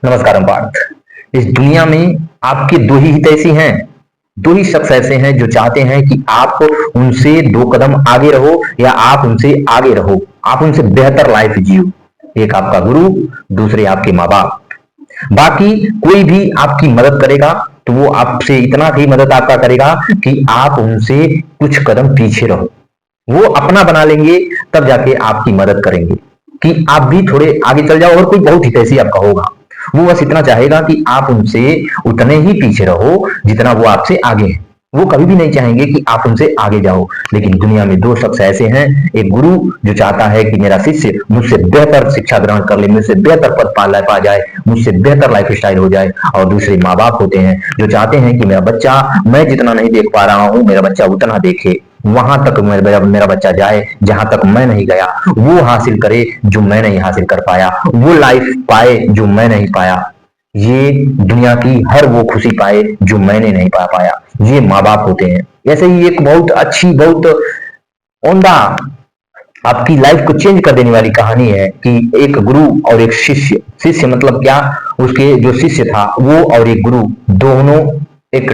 नमस्कार पार्थ। इस दुनिया में आपके दो ही हित ऐसी हैं, दो ही शख्स ऐसे हैं जो चाहते हैं कि आप उनसे दो कदम आगे रहो या आप उनसे आगे रहो, आप उनसे बेहतर लाइफ जियो। एक आपका गुरु, दूसरे आपके माँ बाप। बाकी कोई भी आपकी मदद करेगा तो वो आपसे इतना ही मदद आपका करेगा कि आप उनसे कुछ कदम पीछे रहो। वो अपना बना लेंगे, तब जाके आपकी मदद करेंगे कि आप भी थोड़े आगे चल जाओ। और कोई बहुत हितैषी आपका होगा, वो बस इतना चाहेगा कि आप उनसे उतने ही पीछे रहो जितना वो आपसे आगे है। वो कभी भी नहीं चाहेंगे कि आप उनसे आगे जाओ। लेकिन दुनिया में दो शख्स ऐसे हैं, एक गुरु जो चाहता है कि मेरा शिष्य मुझसे बेहतर शिक्षा ग्रहण कर ले, मुझसे बेहतर पद पा जाए, मुझसे बेहतर लाइफ स्टाइल हो जाए। और दूसरे माँ बाप होते हैं जो चाहते हैं कि मेरा बच्चा, मैं जितना नहीं देख पा रहा हूँ, मेरा बच्चा उतना देखे, वहां तक मेरा बच्चा जाए जहां तक मैं नहीं गया, वो हासिल करे जो मैं नहीं हासिल कर पाया, वो लाइफ पाए जो मैं नहीं पाया, ये दुनिया की हर वो खुशी पाए जो मैंने नहीं पा पाया। ये माँ बाप होते हैं। ऐसे ही एक बहुत अच्छी, बहुत उम्दा, आपकी लाइफ को चेंज कर देने वाली कहानी है कि एक गुरु और एक शिष्य। शिष्य मतलब क्या, उसके जो शिष्य था वो और एक गुरु दोनों एक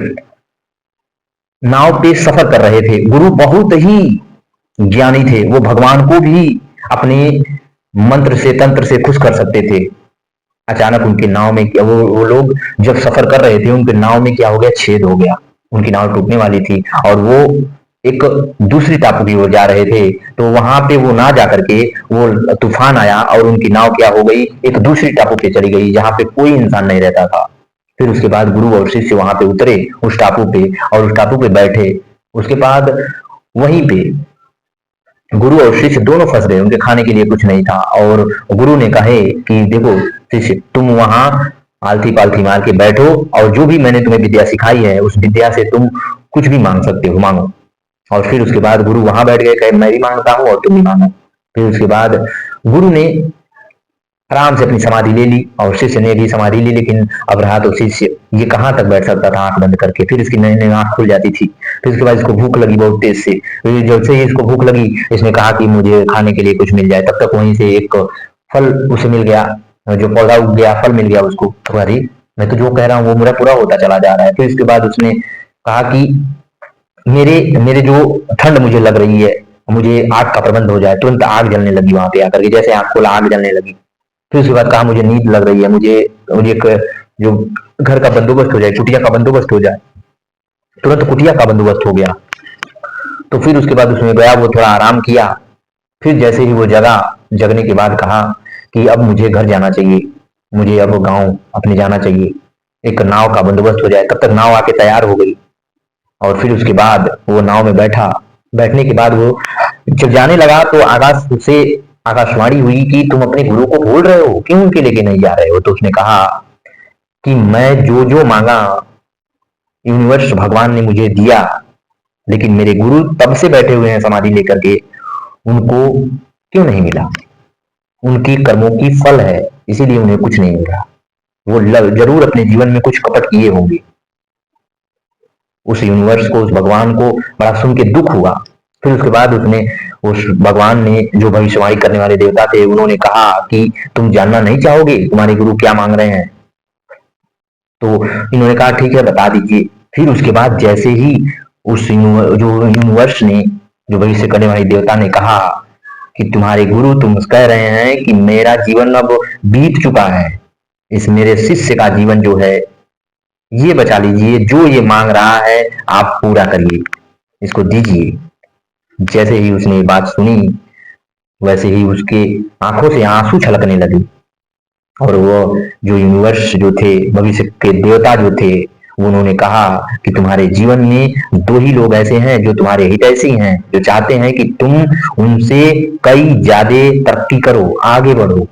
नाव पे सफर कर रहे थे। गुरु बहुत ही ज्ञानी थे, वो भगवान को भी अपने मंत्र से, तंत्र से खुश कर सकते थे। अचानक उनके नाव में क्या, वो लोग जब सफर कर रहे थे, उनके नाव में क्या हो गया, छेद हो गया। उनकी नाव टूटने वाली थी और वो एक दूसरी टापू की ओर जा रहे थे। तो वहां पे वो ना जा करके वो तूफान आया और उनकी नाव क्या हो गई, एक दूसरी टापू पे चली गई जहां पे कोई इंसान नहीं रहता था। फिर उसके बाद गुरु और शिष्य वहां पे उतरे उस टापू पे और उस टापू पे बैठे। उसके बाद वहीं पे गुरु और शिष्य दोनों फंस गए, उनके खाने के लिए कुछ नहीं था। और गुरु ने कहे कि देखो शिष्य, तुम वहां आलती पालती मार के बैठो और जो भी मैंने तुम्हें विद्या सिखाई है उस विद्या से तुम कुछ भी मांग सकते हो, मांगो। और फिर उसके बाद गुरु वहां बैठ गए, कहे मैं भी मांगता हूँ और तुम भी मांगो। फिर उसके बाद गुरु ने आराम से अपनी समाधि ले ली और शिष्य ने भी समाधि ली। लेकिन अब रहा तो शिष्य, ये कहाँ तक बैठ सकता था आंख बंद करके। फिर इसकी नई नई आंख खुल जाती थी। फिर उसके बाद इसको भूख लगी बहुत तेज से। फिर जब से ही इसको भूख लगी, इसने कहा कि मुझे खाने के लिए कुछ मिल जाए। तब तक वहीं से एक फल उसे मिल गया, जो पौधा उग गया, फल मिल गया उसको। तो अरे, मैं तो जो कह रहा हूँ वो मेरा पूरा होता चला जा रहा है। फिर इसके बाद उसने कहा कि मेरे मेरे जो ठंड मुझे लग रही है, मुझे आग का प्रबंध हो जाए। तुरंत आग जलने लगी वहां पे आकर के, जैसे आग खोला आग जलने लगी। फिर उसके बाद कहा मुझे नींद लग रही है, मुझे मुझे एक जो घर का बंदोबस्त हो जाए, कुटिया का बंदोबस्त हो जाए। तुरंत कुटिया का बंदोबस्त हो गया। तो फिर उसके बाद उसमें गया, वो थोड़ा आराम किया। फिर जैसे ही वो जगा, जगने के बाद कहा कि अब मुझे घर जाना चाहिए, मुझे अब गांव अपने जाना चाहिए, एक नाव का बंदोबस्त हो जाए। तब तक नाव आके तैयार हो गई। और फिर उसके बाद वो नाव में बैठा। बैठने के बाद वो जब जाने लगा तो आकाश से आकाशवाणी हुई कि तुम अपने गुरु को भूल रहे हो, क्यों उनके लेके नहीं जा रहे हो। तो उसने कहा कि मैं जो जो मांगा यूनिवर्स भगवान ने मुझे दिया, लेकिन मेरे गुरु तब से बैठे हुए हैं समाधि लेकर के, उनको क्यों नहीं मिला। उनकी कर्मों की फल है, इसीलिए उन्हें कुछ नहीं मिला। वो जरूर अपने जीवन में कुछ कपट किए होंगे। उस यूनिवर्स को, उस भगवान को बड़ा सुन के दुख हुआ। फिर उसके बाद उसने, उस भगवान ने, जो भविष्यवाणी करने वाले देवता थे, उन्होंने कहा कि तुम जानना नहीं चाहोगे तुम्हारे गुरु क्या मांग रहे हैं। तो इन्होंने कहा ठीक है बता दीजिए। फिर उसके बाद जैसे ही उस जो यूनिवर्स ने, जो भविष्य करने वाले देवता ने कहा कि तुम्हारे गुरु तुम कह रहे हैं कि मेरा जीवन अब बीत चुका है, इस मेरे शिष्य का जीवन जो है ये बचा लीजिए, जो ये मांग रहा है आप पूरा करिए, इसको दीजिए। जैसे ही उसने ये बात सुनी, वैसे ही उसके आंखों से आंसू छलकने लगे। और वो जो यूनिवर्स जो थे, भविष्य के देवता जो थे, उन्होंने कहा कि तुम्हारे जीवन में दो ही लोग ऐसे हैं जो तुम्हारे हितैषी हैं, जो चाहते हैं कि तुम उनसे कई ज्यादा तरक्की करो, आगे बढ़ो।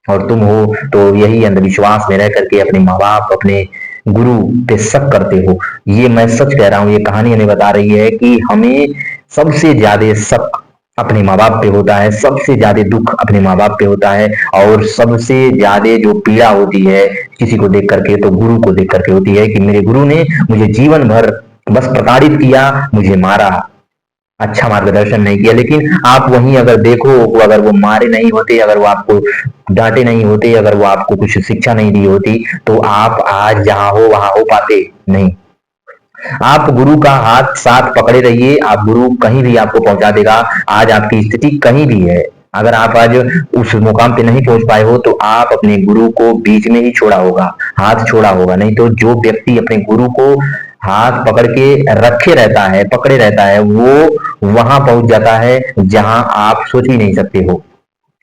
और तुम हो तो यही अंधविश्वास में रह करके अपने माँ बाप, अपने गुरु पे शक करते हो। ये मैं सच कह रहा हूँ, ये कहानी हमें बता रही है कि हमें सबसे ज्यादा शक अपने माँ बाप पे होता है, सबसे ज्यादा दुख अपने माँ बाप पे होता है, और सबसे ज्यादा जो पीड़ा होती है किसी को देख करके, तो गुरु को देख करके होती है कि मेरे गुरु ने मुझे जीवन भर बस प्रताड़ित किया, मुझे मारा। अच्छा मार्गदर्शन नहीं किया। लेकिन आप वहीं अगर देखो, अगर वो मारे नहीं होते, अगर वो आपको डांटे नहीं होते, अगर वो आपको कुछ शिक्षा नहीं दी होती, तो आप आज जहां हो वहां हो पाते नहीं। आप गुरु का हाथ साथ पकड़े रहिए, आप गुरु कहीं भी आपको पहुंचा देगा। आज आपकी स्थिति कहीं भी है, अगर आप आज उस मुकाम पे नहीं पहुंच पाए हो, तो आप अपने गुरु को बीच में ही छोड़ा होगा, हाथ छोड़ा होगा। नहीं तो जो व्यक्ति अपने गुरु को हाथ पकड़ के रखे रहता है, पकड़े रहता है, वो वहां पहुंच जाता है जहां आप सोच ही नहीं सकते हो।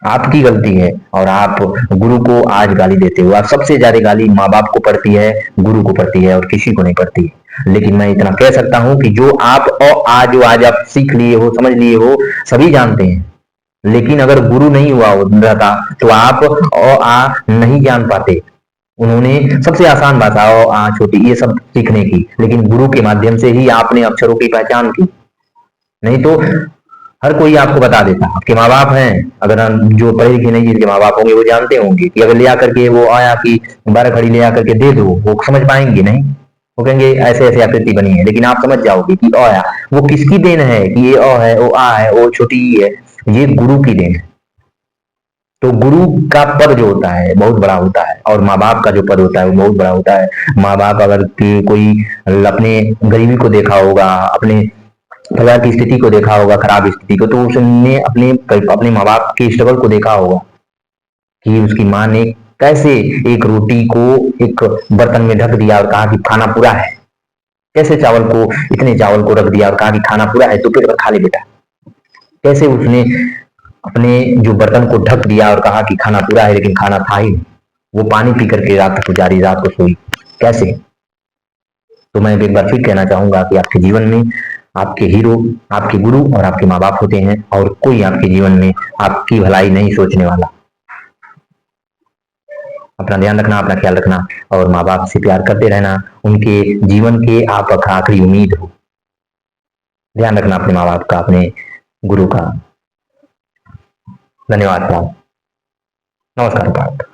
आपकी गलती है और आप गुरु को आज गाली देते हो। और सबसे ज्यादा गाली माँ बाप को पड़ती है, गुरु को पड़ती है, और किसी को नहीं पड़ती। लेकिन मैं इतना कह सकता हूं कि जो आप और आज जो आज आप सीख लिए हो, समझ लिए हो, सभी जानते हैं। लेकिन अगर गुरु नहीं हुआ रहता तो आप आ नहीं जान पाते। उन्होंने सबसे आसान भाषा आ छोटी ये सब सीखने की, लेकिन गुरु के माध्यम से ही आपने अक्षरों की पहचान की। नहीं तो हर कोई आपको बता देता। आपके माँ बाप हैं, अगर जो पढ़े लिखे नहीं जिनके माँ बाप होंगे वो जानते होंगे कि अगर ले आकर के वो आया कि 12 घड़ी ले आकर के दे दो, वो समझ पाएंगे नहीं। वो कहेंगे ऐसे ऐसे आकृति बनी है, लेकिन आप समझ जाओगे कि आया वो किसकी देन है, कि ये अ है, वो आ है, वो छोटी ई है, ये गुरु की देन है। तो गुरु का पद जो होता है बहुत बड़ा होता है, और माँ बाप का जो पद होता है वो बहुत बड़ा होता है। माँ बाप अगर कोई अपने गरीबी को देखा होगा, अपने परिवार की स्थिति को देखा होगा, खराब स्थिति को, तो उसने अपने अपने माँ बाप के स्ट्रगल को देखा होगा कि उसकी माँ ने कैसे एक रोटी को एक बर्तन में ढक दिया और कहा कि खाना पूरा है। कैसे चावल को, इतने चावल को रख दिया और कहा कि खाना पूरा है, तो पेट भर खा ले बेटा। कैसे उसने अपने जो बर्तन को ढक दिया और कहा कि खाना पूरा है, लेकिन खाना था ही नहीं। वो पानी पी करके रात को गुजारी, रात को सोई। कैसे? तो मैं एक बार फिर कहना चाहूंगा कि आपके जीवन में आपके हीरो आपके गुरु और आपके माँ बाप होते हैं, और कोई आपके जीवन में आपकी भलाई नहीं सोचने वाला। अपना ध्यान रखना, अपना ख्याल रखना, और माँ बाप से प्यार करते रहना। उनके जीवन के आप आखिरी उम्मीद हो। ध्यान रखना अपने माँ बाप का, अपने गुरु का। धन्यवाद। नमस्कार।